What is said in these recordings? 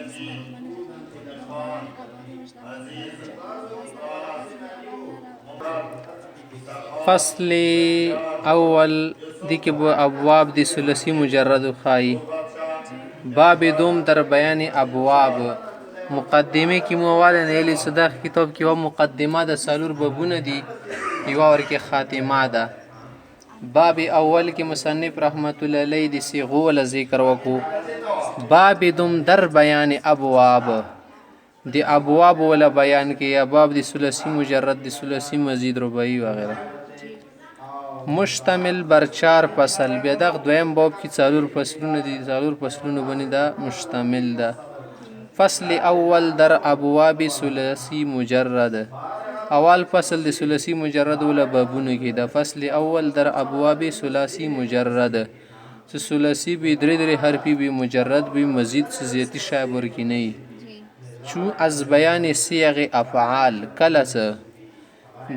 بسم الله الرحمن الرحیم الرحمن الرحیم ابواب مشتق فصل اول دی کې به ابواب د ثلاثي مجرد خای باب دوم در بیان ابواب مقدمه کې مواد نه لې صدق کتاب کې و مقدمه د سالور بابونه دي یو ورکه خاتمه ده باب اول کې مصنف رحمت الله علیه د صيغو ول ذکر وکړو باب دوم در بیان ابواب د ابواب ول بیان کې ابواب د ثلاثي مجرد د ثلاثي مزید رباعي وغیرہ مشتمل بر 4 فصل بیا دغه دویم باب کې څلور فصلونه دي څلور فصلونه باندې دا مشتمل ده فصل اول در ابواب ثلاثي مجرد اول فصل د ثلاثي مجرد ول بابونه کې ده فصل اول در ابواب ثلاثي مجرد ثلاثي به درې حرفي به مجرد به مزید زیاتی شابر کې نه چو از بیان صيغ افعال کلس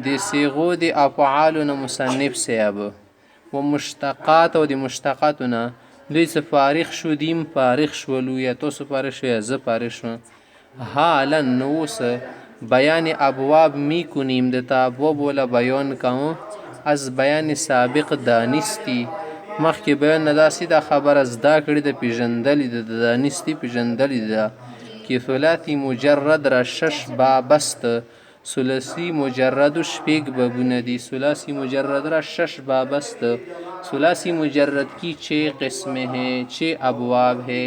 د صيغو د افعال نه مصنف سیاب و مشتقات او د مشتقاتونه دوی څه فارغ شو دیم فارغ شولو یا تاسو فارغ شو یا زه فارغ شو حالا نوس بیان ابواب می کنیم د ابواب ولا بیان کوم از بیان سابق دانستی مخکې بیان نداسي د خبر از دا کړی د پیژندلې د دانستی پیژندلې ده کې ثلاثي مجرد را شش بابست ثلاثي مجرد شپږ بابونه دي ثلاثي مجرد را شش بابست ثلاثي مجرد کی 6 قسمیں ہیں 6 ابواب ہے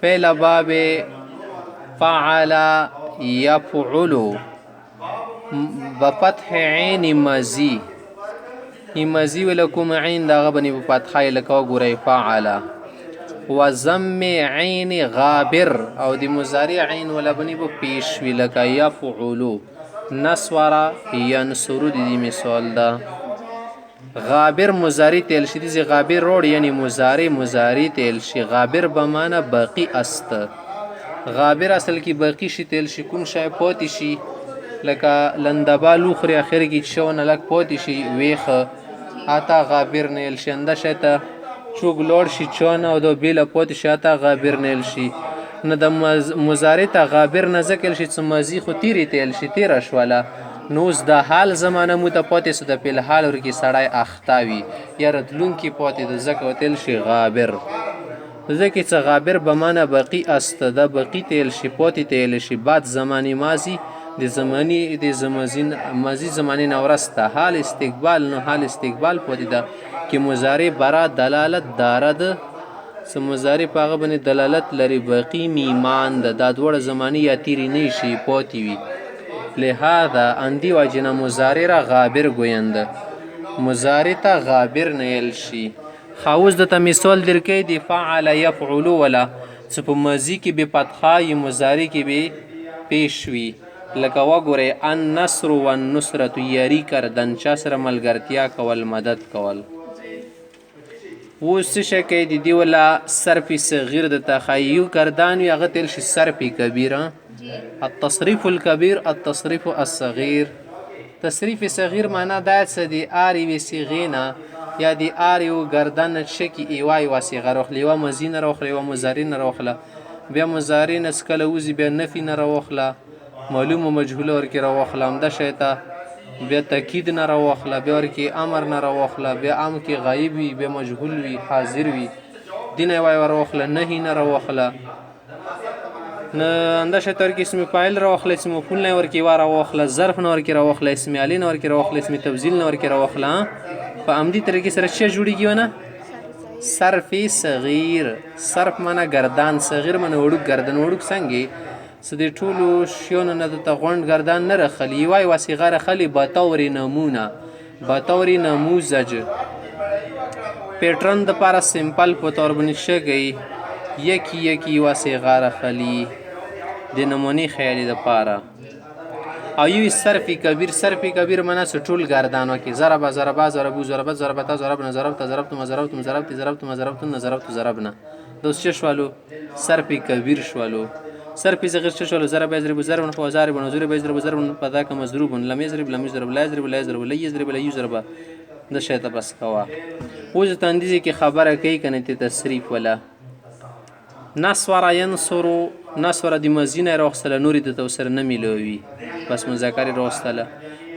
پہلا باب فعل يفعل بفتح عین مزی مزی ولکم عین دا غبنی په فتحه لکه وګورئ فعل وضم عین غابر او د مضارع عین ولا بنی په پیش وی لکه يفعل نصور ينصر د مثال دا غابر مضارع تل شي د غابر روړ یعنی مضارع تل شي غابر به معنا باقی است غابر اصل کې باقی شي تل شي کوم شای پوت شي لکه لندبالو خري اخر کې شونه لک پوت شي ویخه اتا غابر نیل شنده شته چوک لوړ شي چونه او د بیل پوت شاته غابر نیل شي نه د مضارع ته غابر نه ذکر شي چې ماضی خو تیری تل شي تیر شواله نوز د حال زمانه مو ته پاتې سو د په حال ورکی سړی اختاوي یا رتلون کې پاتې د زکه تل شي غابر ځکه چې غابر به معنا باقی است د باقی تل شي پاتې تل شي بعد زمانی ماضی د زمانی د زمازین ماضی زمانی نورسته حال استقبال نو حال استقبال پاتې ده کې مضارع برا دلالت دارد سم مضارع پاغه باندې دلالت لري باقی میمان د دوړ زمانی یا تیری نه شي پاتې وي لہذا اندی واجنا مضارع را غابر گویند مضارع ته غابر نیل شي خاوز د مثال درکې دی فعل يفعل ولا چې په ماضی کې به فتحه ی مضارع کې به پیش وي لکه وګوره ان نصر والنصرة یری کردن چا سره ملګرتیا کول مدد کول و څه شکې دی ولا صرف صغیر د تخیو کردان یا غتل شي صرف کبیره التصریف الكبير التصریف الصغير تصریف صغیر معنا دا څه دی اری وی صیغینا یا دی اریو گردن شکی ایوای واسیغه روخلی و مزین روخلی و مضارین روخله بیا مضارین اسکله وزی بیا نفی نه روخله معلوم و مجهول ورکی روخله هم ده شیطه بیا تاکید نه روخله بیا ورکی امر نه روخله بیا ام کی غایب وی بیا مجهول وی حاضر وی دین ایوای روخله نهی نه روخله نه انده شتر کې اسم فاعل راوخله اسم مفعول نه ورکی واره واخله ظرف نه ورکی راوخله اسم علی نه ورکی راوخله اسم تبذیل نه ورکی راوخله په عمدي طریقې سره څه جوړیږي ونه صرف صغیر صرف معنا گردان صغیر معنا وړوک گردن وړوک څنګه سدي ټولو شیونو نه د غوند گردان نه رخلی وای وسیغه رخلی باتوري نمونه باتوري نموذج پیټرن د لپاره سمپل په تور باندې شګي یکی وسیغه رخلی د نمونی خیالي د لپاره او یو صرفی کبیر معنا ټول گردانو کې ضرب ضربو ضربت ضربتا ضربنا ضربت ضربنا دوس څه شوالو صرفی کبیر شوالو صرفی صغیر څه شوالو ضرب یضرب ضربن فوزارب نذور یضرب ضربن فذاك مضروب لم يضرب لا يضرب لا يضرب لا يضرب د شیطه بس کوا اوس تندیزي کې خبره کوي کنه ته تصریف ولا نصور ینصرو نصور د مزی نه راوستله نورې د توسر نه میلوي بس مذکر یې راوستله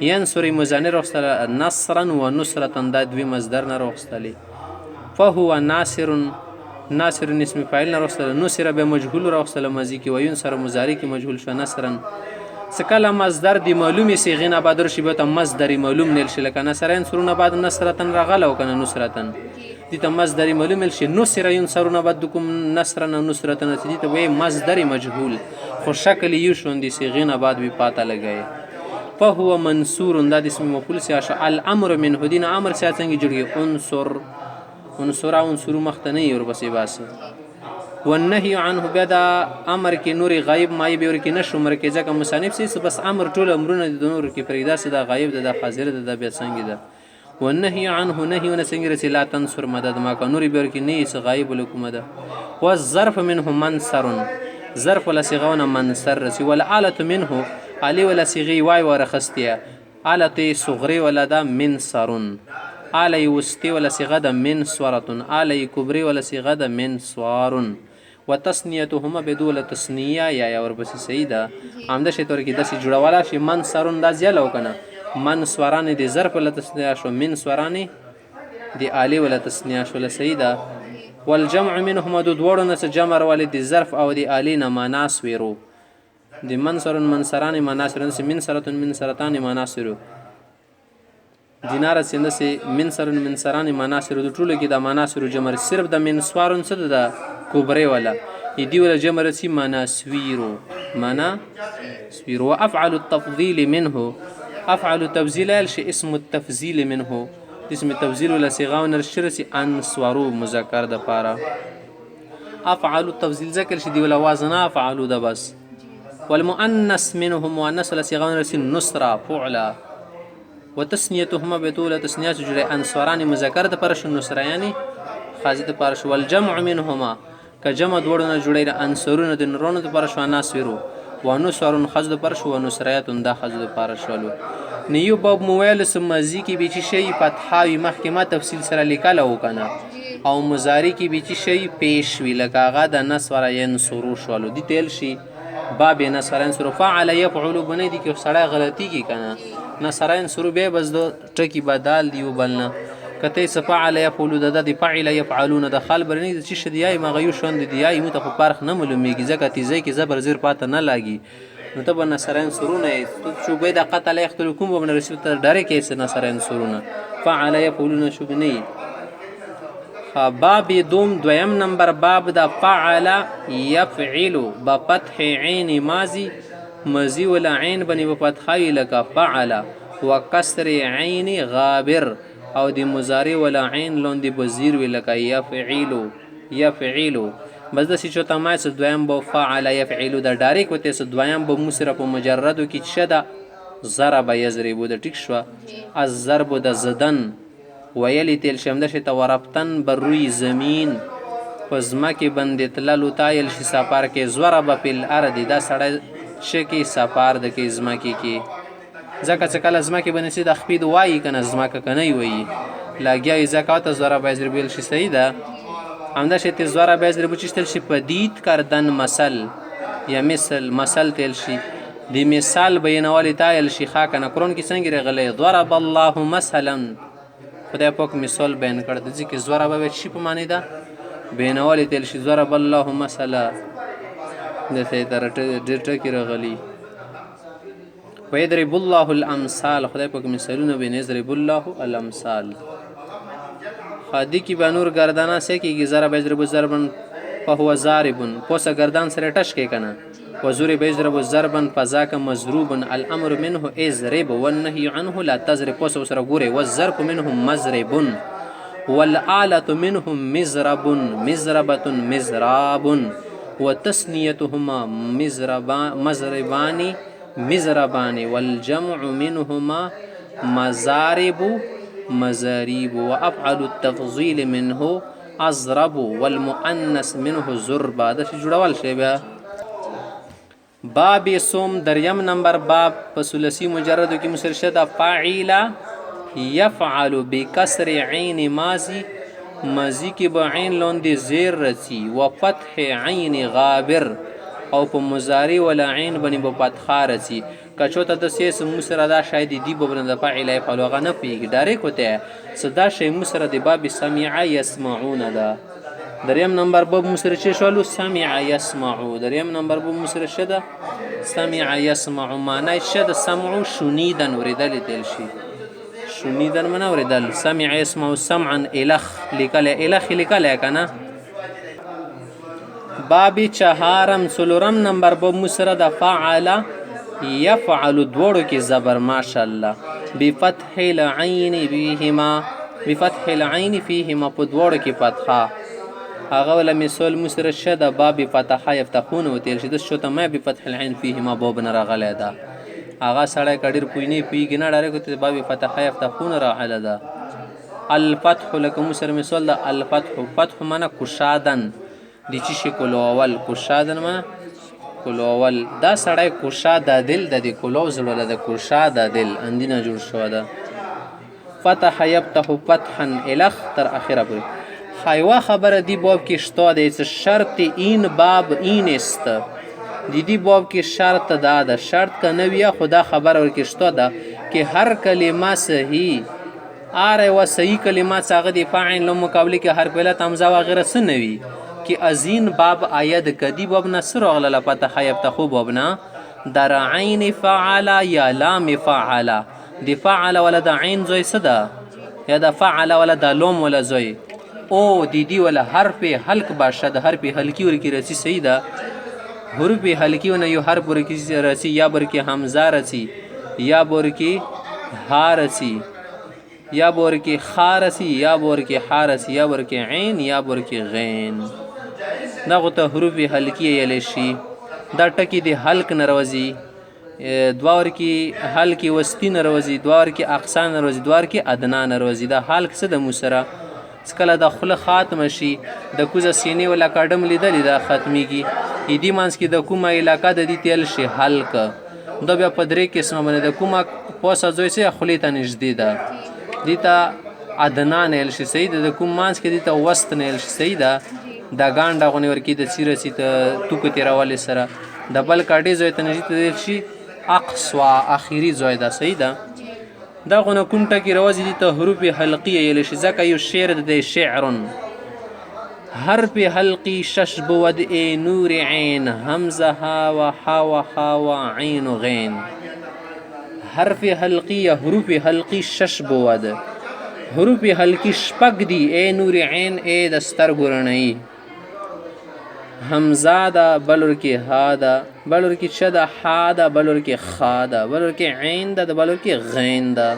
ینصر مزانه راوستله نصرا و نصرتا دا دوی مصدر نه راوستلې فهو ناصر ناصر اسم فاعل نه راوستله نصر به مجهول راوستله ماضي کې و ینصر مضارع کې مجهول شو نصرا سکله مصدر دی معلومې صيغې نه بعد راشي به ته مصدر معلوم نیل شي لکه نصر ینصرون بعد نصرتا راغله او کنه نصرتا دي ته مصدر معلوم نیل شي نصر ینصرون بعد کوم نصرا نصرتا دي ته وایي مصدر مجهول خو شکل یو شوندې صيغې نه بعد به پاته لګي فهو منصور دا د اسم مفعول سیاش الامر منه دین امر سیا څنګه جوړي انصر انصر مختنی اور بسې باسه والنهي عنه بیا دا امر کې نور غایب مای به ور کې نشو مر کې ځکه مصنف سي بس امر ټول امرونه د نور کې پرېدا سي دا غایب ده د حاضر ده د بیا څنګه ده والنهي عنه نهي ونسنګ رسي لا تنصر مدد ما کا نور به ور کې نه سي غایب لكم ده والظرف منه منصر ظرف ولا صيغه منصر رسي والآلة منه علی ولا صيغه وای ورخستیا آلة صغري ولا ده منصرن آلة وسطي ولا صيغه ده منصورة آلة كبري ولا صيغه ده منصوار وتسنیتهما بدول تسنیه یا ورپسې صحیح ده همدا شی تور کې داسې جوړواله شي منصرون دا زیاله وکنه منصوران دي ظرف ولا تسنیه شو منصوران دي آلی ولا تسنیه شو صحیح ده والجمع منهما دو دوړو نه جمع ولې دي ظرف او دي آلی نه مناصورو دي منصرون منصران مناصرون منصرتون منصرتان مناصرو دینار سینده سي منصرون منصران مناصرو د ټولو کې د مناصرو جمع صرف د منصورون څه ده كبري ولا يدي ولا جمر سي مناسويرو مناسويرو وافعل التفضيل منه افعل التفضيل الشيء اسم التفضيل منه اسم التفضيل ولا صيغه ونرشرسي انصورو مذکر د پاره افعل التفضيل ذکر شي دی ولا وزن افعل ده بس والمؤنث منه مؤنث ولا صيغه ونرسي نصرا فعلا وتسنيتهما بطول تسنيات جري انصوران مذکر د پاره نصرا يعني خازي د پاره والجمع منهما کجمع دوړونه جوړی انصرونه د نورونو د پر شو ناسورو وانو سرون خز د پر شو نصریاتون د خز د پر شولو نیو باب مویل سمزی کی بیچی شی فتحاوی محکمه تفصیل سره لیکل او کنه او مضاری کی بیچی شی پیش وی لکاغه د نصر ینصرو شولو دی تل شي باب نصر ینصرو فعل يفعل بنی دی کی سړی غلطی کی کنه نصر ینصرو به بس دو ټکی بدال دیو بلنه کته سفعل يفعل د فعل يفعلون د خال برنی د چی شدیای مغیو شوند دیای مو ته فرق نه معلومیږي ځکه تیزی کی زبر زیر پاته نه لاګي نو ته بن نصرین سرونه شو به د قتل یختل کوم وبن رسول ته ډاره کې نصرین سرونه فعل يفعلون شو بنی باب دویم نمبر باب د فعل يفعل بفتح عین ماضی ماضی ولا عین بنی بفتحای لك فعل وكسر عین غابر او دی مضارع ولا عین لون دی بزیر وی لکه یفعلو بس د سچو تمای س دویم بو فعل یفعلو د ډایرک وته س دویم بو مصرف مجردو کی شدا ضرب یضرب د ټیک شو الضرب د زدن ویلی تل شمده شته ورفتن بر روی زمین پزما کې بندې تللو تایل شي سفر کې ضرب فی الارض دا سړی شکی سفر د کې زما کې زکه چې کله زما کې بنسي د خپید وای کنه زما کنه وای لاګیا زکات زوره بازر بیل شي صحیح ده همدا شی ته زوره بازر بچشتل شي پدید کردن مثل یا مثل تل شي د مثال بینول تایل شي خا کنه قرآن کې څنګه غلې ضرب الله مثلا خدای پاک مثال بیان کړ د ځکه زوره به شي په معنی ده بینول تل شي ضرب الله مثلا د څه تر ډیر ټکی راغلی ويضرب الله الامثال خدای پاک مثالونه به نظرب الله الامثال خادی کی بنور گردانا سے کی ضرب یضرب ضربا فهو ضارب پوسه گردان سره ټش کې کنه وزور بیضرب ضربا فذاك مضروب الامر منه اضرب والنهي عنه لا تضرب پوسه سره ګوره والضرب منهم مضرب والآلة منهم مضرب مضربة مضراب وتسنيتهما مضربان مزربان والجمع منهما مزارب مزاريب وأفعل التفضيل منه أضرب والمؤنث منه زربا دا شي جوړول شی بیا باب سوم دریم نمبر باب په ثلاثی مجرد کې مسرشد فاعل يفعل بكسر عين ماضي مزی کې به عین لاندې زیر رسی و فتح عین غابر او په مضارع ولا عین باندې به فتحه رسی کچوته د سیس مسره دا شاید دی به بنه د فاعل یفعل هغه نه پیږي ډایرک وته صدا شی مسره د باب سمع یسمعون ده دریم نمبر باب مسره چې شولو سمع یسمعو دریم نمبر باب مسره شده سمع یسمع معنی شد سمع شنیدن اوریدل دل شي شنیدن من اوریدل سمع یسمع سمعا الخ لیکل کنه باب چهارم سلورم نمبر باب مسره د فعل يفعل دوړو کې زبر ماشاءالله بفتح العين فيهما په دوړو کې فتحه هغه ولا مثال مسره شد باب فتحه يفتحون وتل شد شته ما بفتح العين فيهما باب نه راغلی ده هغه سړی کډیر پوینه پیګ نه ډاره کوته باب فتحه يفتحون راغلی ده الفتح لك مسره مثال ده الفتح معنا کشادن د چی شي کولو اول کشادن معنا کولو اول دا سړی کشاد دل د کولو زړه د کشاد دل اندینه جوړ شو ده فتح يفتح فتحا الخ تر اخره پورې حیوا خبره دی باب کې شته د شرط این باب این است دی باب کې شرط دا د شرط کنه ویا خدا خبر ور کې شته دا کې هر کلمه صحیح اره و صحیح کلمات هغه د فاعل له مقابله کې هر پهله تمزه و غیره سنوي کې ازین باب آید کدی باب نصر اغله پته خیب تخو باب نه در عین فعل یا لام فعل دی فعل ولا د عین زوی صدا یا د فعل ولا د لام ولا زوی او دی ولا حرف حلق باشد حرف حلقی ورکی رسی صحیح ده حرف حلقی ونه یو حرف ورکی رسی یا برکی حمزه رسی یا برکی ها رسی یا برکی خا رسی یا برکی ها رسی یا برکی عین یا برکی غین دا غته حروف حلقی یلی شي دا ټکی دی حلق نروزی دوار کی حلق وسطی نروزی دوار کی اقصا نروزی دوار کی ادنا نروزی دا حلق څه د مسره سکله د خله خاتم شي د کوزه سینې ولا کډم لیدل دا ختميږي ایدی مانس کې د کومه علاقه د دې تل شي حلق دا بیا په درې قسمه باندې د کومه پوسه زوی سه خلی ته نږدې ده دیتا ادنا نه شي سید د کوم مانس کې دیتا وسط نه شي سید دا ګانډه غونی ورکی د سیرسی ته توک تیراواله سره د بل کاډي زوی ته نږدې شي اقصا اخیری زوی دا سید دا غونه کومټه کې روازي دي ته حروف حلقیه یل شي ځکه یو شعر د شعر حرف حلقی شش بود ای نور عین همزه ها و ها و ها و عین غین حرف حلقی حروف حلقی شش بود حروف حلقی شپږ دي ای نور عین ای د سترګورنۍ همزه دا بلور کې ها دا بلور کې شد ها دا بلور کې خا دا بلور کې عین دا بلور کې غین دا